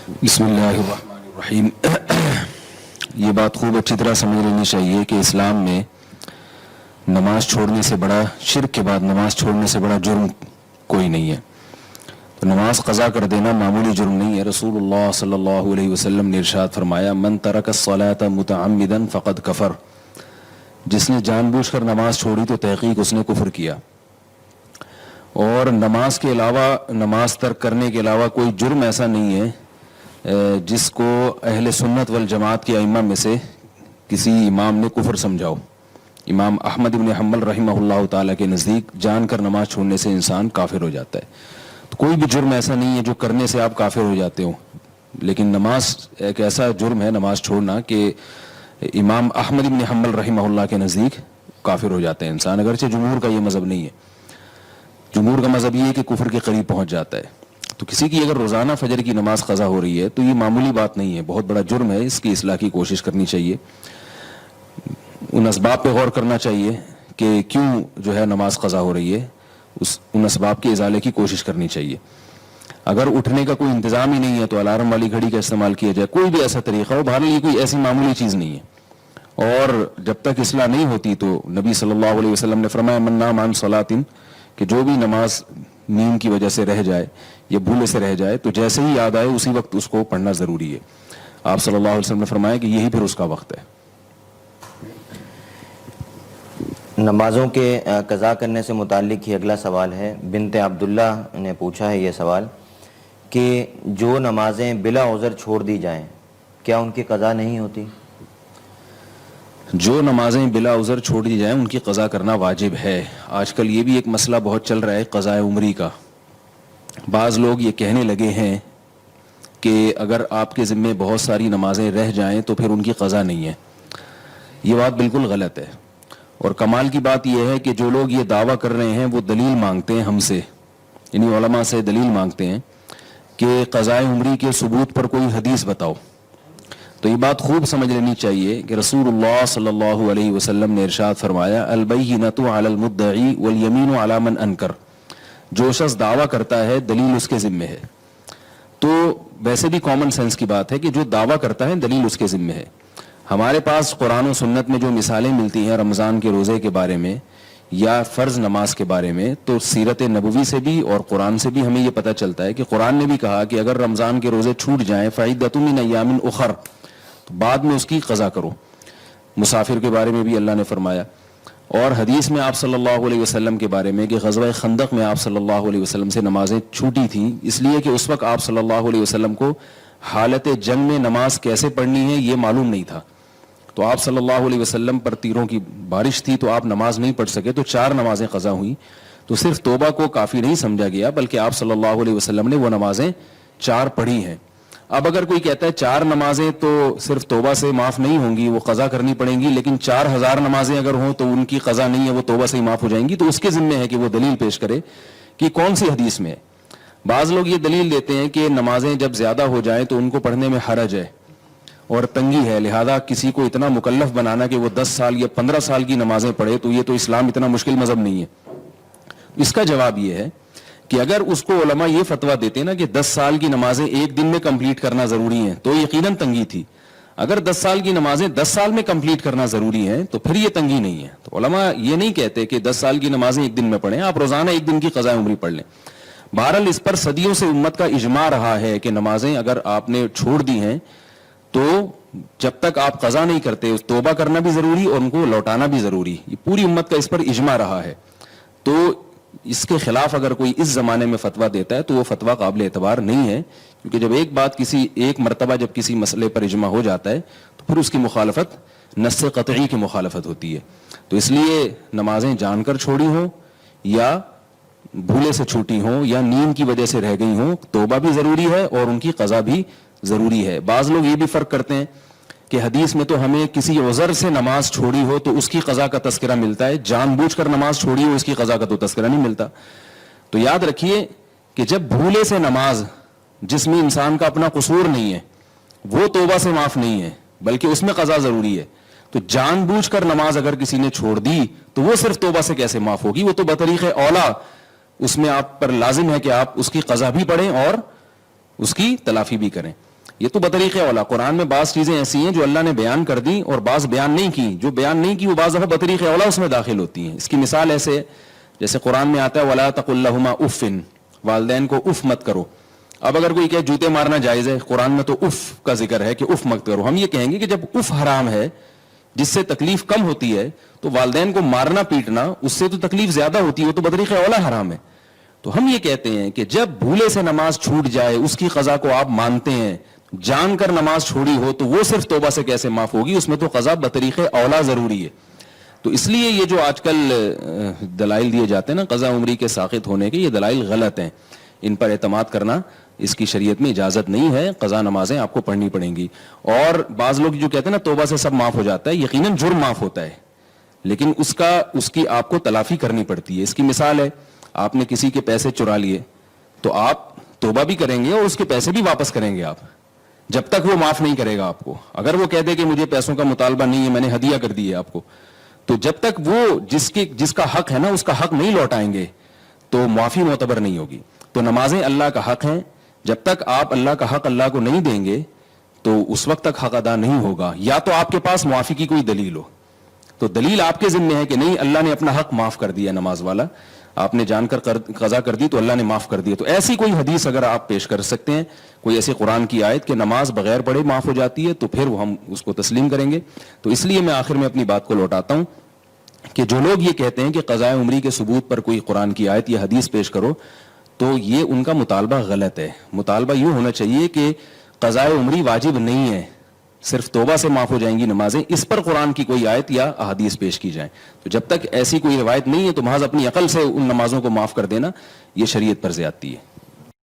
بسم اللہ الرحمن الرحیم. یہ بات خوب اچھی طرح سمجھ لینی چاہیے کہ اسلام میں نماز چھوڑنے سے بڑا، شرک کے بعد نماز چھوڑنے سے بڑا جرم کوئی نہیں ہے. تو نماز قضا کر دینا معمولی جرم نہیں ہے. رسول اللہ صلی اللہ علیہ وسلم نے ارشاد فرمایا من ترک الصلاۃ متعمدا فقد کفر. جس نے جان بوجھ کر نماز چھوڑی تو تحقیق اس نے کفر کیا. اور نماز کے علاوہ، نماز ترک کرنے کے علاوہ کوئی جرم ایسا نہیں ہے جس کو اہل سنت والجماعت کے ائمہ میں سے کسی امام نے کفر سمجھاؤ. امام احمد بن حنبل رحمہ اللہ تعالیٰ کے نزدیک جان کر نماز چھوڑنے سے انسان کافر ہو جاتا ہے. تو کوئی بھی جرم ایسا نہیں ہے جو کرنے سے آپ کافر ہو جاتے ہو، لیکن نماز ایک ایسا جرم ہے نماز چھوڑنا کہ امام احمد بن حنبل رحمہ اللہ کے نزدیک کافر ہو جاتا ہے انسان. اگرچہ جمہور کا یہ مذہب نہیں ہے. جمہور کا مذہب یہ ہے کہ کفر کے قریب پہنچ جاتا ہے. تو کسی کی اگر روزانہ فجر کی نماز قضا ہو رہی ہے تو یہ معمولی بات نہیں ہے، بہت بڑا جرم ہے. اس کی اصلاح کی کوشش کرنی چاہیے. ان اسباب پہ غور کرنا چاہیے کہ کیوں جو ہے نماز قضا ہو رہی ہے، ان اسباب کے ازالے کی کوشش کرنی چاہیے. اگر اٹھنے کا کوئی انتظام ہی نہیں ہے تو الارم والی گھڑی کا استعمال کیا جائے، کوئی بھی ایسا طریقہ ہو. بہرحال یہ کوئی ایسی معمولی چیز نہیں ہے. اور جب تک اصلاح نہیں ہوتی تو نبی صلی اللہ علیہ وسلم نے فرمایا من نام عن صلاۃ، کہ جو بھی نماز نیند کی وجہ سے رہ جائے یا بھولے سے رہ جائے تو جیسے ہی یاد آئے اسی وقت اس کو پڑھنا ضروری ہے. آپ صلی اللہ علیہ وسلم نے فرمایا کہ یہی پھر اس کا وقت ہے. نمازوں کے قضا کرنے سے متعلق ہی اگلا سوال ہے. بنت عبداللہ نے پوچھا ہے یہ سوال کہ جو نمازیں بلا عذر چھوڑ دی جائیں کیا ان کی قضا نہیں ہوتی؟ جو نمازیں بلا عذر چھوڑ دی جائیں ان کی قضا کرنا واجب ہے. آج کل یہ بھی ایک مسئلہ بہت چل رہا ہے قضاء عمری کا. بعض لوگ یہ کہنے لگے ہیں کہ اگر آپ کے ذمے بہت ساری نمازیں رہ جائیں تو پھر ان کی قضا نہیں ہے. یہ بات بالکل غلط ہے. اور کمال کی بات یہ ہے کہ جو لوگ یہ دعویٰ کر رہے ہیں وہ دلیل مانگتے ہیں ہم سے، یعنی علماء سے دلیل مانگتے ہیں کہ قضاء عمری کے ثبوت پر کوئی حدیث بتاؤ. تو یہ بات خوب سمجھ لینی چاہیے کہ رسول اللہ صلی اللہ علیہ وسلم نے ارشاد فرمایا البینۃ علی المدعی والیمین علی من انکر. جو شخص دعویٰ کرتا ہے دلیل اس کے ذمہ ہے. تو ویسے بھی کامن سینس کی بات ہے کہ جو دعویٰ کرتا ہے دلیل اس کے ذمہ ہے. ہمارے پاس قرآن و سنت میں جو مثالیں ملتی ہیں رمضان کے روزے کے بارے میں یا فرض نماز کے بارے میں، تو سیرت نبوی سے بھی اور قرآن سے بھی ہمیں یہ پتہ چلتا ہے کہ قرآن نے بھی کہا کہ اگر رمضان کے روزے چھوٹ جائیں فعدۃ من ایام اخر، تو بعد میں اس کی قضا کرو. مسافر کے بارے میں بھی اللہ نے فرمایا. اور حدیث میں آپ صلی اللہ علیہ وسلم کے بارے میں کہ غزوہ خندق میں آپ صلی اللہ علیہ وسلم سے نمازیں چھوٹی تھیں اس لیے کہ اس وقت آپ صلی اللہ علیہ وسلم کو حالت جنگ میں نماز کیسے پڑھنی ہے یہ معلوم نہیں تھا. تو آپ صلی اللہ علیہ وسلم پر تیروں کی بارش تھی تو آپ نماز نہیں پڑھ سکے، تو 4 نمازیں قضا ہوئیں. تو صرف توبہ کو کافی نہیں سمجھا گیا بلکہ آپ صلی اللہ علیہ وسلم نے وہ نمازیں 4 پڑھی ہیں. اب اگر کوئی کہتا ہے 4 نمازیں تو صرف توبہ سے معاف نہیں ہوں گی، وہ قضا کرنی پڑیں گی، لیکن 4000 نمازیں اگر ہوں تو ان کی قضا نہیں ہے، وہ توبہ سے ہی معاف ہو جائیں گی، تو اس کے ذمہ ہے کہ وہ دلیل پیش کرے کہ کون سی حدیث میں ہے. بعض لوگ یہ دلیل دیتے ہیں کہ نمازیں جب زیادہ ہو جائیں تو ان کو پڑھنے میں حرج ہے اور تنگی ہے، لہذا کسی کو اتنا مکلف بنانا کہ وہ 10 سال یا 15 سال کی نمازیں پڑھے تو یہ تو اسلام اتنا مشکل مذہب نہیں ہے. اس کا جواب یہ ہے کہ اگر اس کو علماء یہ فتویٰ دیتے نا کہ 10 سال کی نمازیں ایک دن میں کمپلیٹ کرنا ضروری ہیں تو یقیناً تنگی تھی. اگر 10 سال کی نمازیں 10 سال میں کمپلیٹ کرنا ضروری ہیں تو پھر یہ تنگی نہیں ہے. تو علماء یہ نہیں کہتے کہ 10 سال کی نمازیں ایک دن میں پڑھیں، آپ روزانہ ایک دن کی قضاء عمری پڑھ لیں. بہرحال اس پر صدیوں سے امت کا اجماع رہا ہے کہ نمازیں اگر آپ نے چھوڑ دی ہیں تو جب تک آپ قضا نہیں کرتے توبہ کرنا بھی ضروری اور ان کو لوٹانا بھی ضروری. یہ پوری امت کا اس پر اجماع رہا ہے. تو اس کے خلاف اگر کوئی اس زمانے میں فتویٰ دیتا ہے تو وہ فتویٰ قابل اعتبار نہیں ہے، کیونکہ جب ایک مرتبہ جب کسی مسئلے پر اجماع ہو جاتا ہے تو پھر اس کی مخالفت نص قطعی کی مخالفت ہوتی ہے. تو اس لیے نمازیں جان کر چھوڑی ہوں یا بھولے سے چھوٹی ہوں یا نیند کی وجہ سے رہ گئی ہوں، توبہ بھی ضروری ہے اور ان کی قضا بھی ضروری ہے. بعض لوگ یہ بھی فرق کرتے ہیں کہ حدیث میں تو ہمیں کسی عذر سے نماز چھوڑی ہو تو اس کی قضا کا تذکرہ ملتا ہے، جان بوجھ کر نماز چھوڑی ہو اس کی قضا کا تو تذکرہ نہیں ملتا. تو یاد رکھیے کہ جب بھولے سے نماز جس میں انسان کا اپنا قصور نہیں ہے وہ توبہ سے معاف نہیں ہے بلکہ اس میں قضا ضروری ہے. تو جان بوجھ کر نماز اگر کسی نے چھوڑ دی تو وہ صرف توبہ سے کیسے معاف ہوگی؟ وہ تو بطریق اولا اس میں آپ پر لازم ہے کہ آپ اس کی قضا بھی پڑھیں اور اس کی تلافی بھی کریں. یہ تو بطریق اولا. قرآن میں بعض چیزیں ایسی ہیں جو اللہ نے بیان کر دی اور بعض بیان نہیں کی. جو بیان نہیں کی وہ بعض دفعہ بطریق اولا اس میں داخل ہوتی ہیں. اس کی مثال ایسے جیسے قرآن میں آتا ہے وَلَا تَقُلْ لَهُمَا اُفٍّ, والدین کو اف مت کرو. اب اگر کوئی کہ جوتے مارنا جائز ہے, قرآن میں تو اف کا ذکر ہے کہ اف مت کرو. ہم یہ کہیں گے کہ جب اف حرام ہے جس سے تکلیف کم ہوتی ہے تو والدین کو مارنا پیٹنا اس سے تو تکلیف زیادہ ہوتی ہے, وہ تو بطریق اولا حرام ہے. تو ہم یہ کہتے ہیں کہ جب بھولے سے نماز چھوٹ جائے اس کی قضا کو آپ مانتے ہیں, جان کر نماز چھوڑی ہو تو وہ صرف توبہ سے کیسے معاف ہوگی, اس میں تو قضا بطریق اولا ضروری ہے. تو اس لیے یہ جو آج کل دلائل دیے جاتے ہیں نا قضا عمری کے ساقط ہونے کے, یہ دلائل غلط ہیں. ان پر اعتماد کرنا اس کی شریعت میں اجازت نہیں ہے. قضا نمازیں آپ کو پڑھنی پڑیں گی. اور بعض لوگ جو کہتے ہیں نا توبہ سے سب معاف ہو جاتا ہے, یقیناً جرم معاف ہوتا ہے لیکن اس کی آپ کو تلافی کرنی پڑتی ہے. اس کی مثال ہے آپ نے کسی کے پیسے چرا لیے تو آپ توبہ بھی کریں گے اور اس کے پیسے بھی واپس کریں گے آپ, جب تک وہ معاف نہیں کرے گا آپ کو. اگر وہ کہہ دے کہ مجھے پیسوں کا مطالبہ نہیں ہے, میں نے ہدیہ کر دی ہے آپ کو, تو جب تک وہ جس کا حق ہے نا اس کا حق نہیں لوٹائیں گے تو معافی معتبر نہیں ہوگی. تو نمازیں اللہ کا حق ہیں, جب تک آپ اللہ کا حق اللہ کو نہیں دیں گے تو اس وقت تک حق ادا نہیں ہوگا. یا تو آپ کے پاس معافی کی کوئی دلیل ہو, تو دلیل آپ کے ذمہ ہے کہ نہیں اللہ نے اپنا حق معاف کر دیا, نماز والا آپ نے جان کر قضا کر دی تو اللہ نے معاف کر دیا. تو ایسی کوئی حدیث اگر آپ پیش کر سکتے ہیں, کوئی ایسی قرآن کی آیت کہ نماز بغیر پڑھے معاف ہو جاتی ہے, تو پھر ہم اس کو تسلیم کریں گے. تو اس لیے میں آخر میں اپنی بات کو لوٹاتا ہوں کہ جو لوگ یہ کہتے ہیں کہ قضاء عمری کے ثبوت پر کوئی قرآن کی آیت یا حدیث پیش کرو, تو یہ ان کا مطالبہ غلط ہے. مطالبہ یوں ہونا چاہیے کہ قضاء عمری واجب نہیں ہے, صرف توبہ سے معاف ہو جائیں گی نمازیں, اس پر قرآن کی کوئی آیت یا احادیث پیش کی جائیں. تو جب تک ایسی کوئی روایت نہیں ہے تو محض اپنی عقل سے ان نمازوں کو معاف کر دینا یہ شریعت پر زیادتی ہے.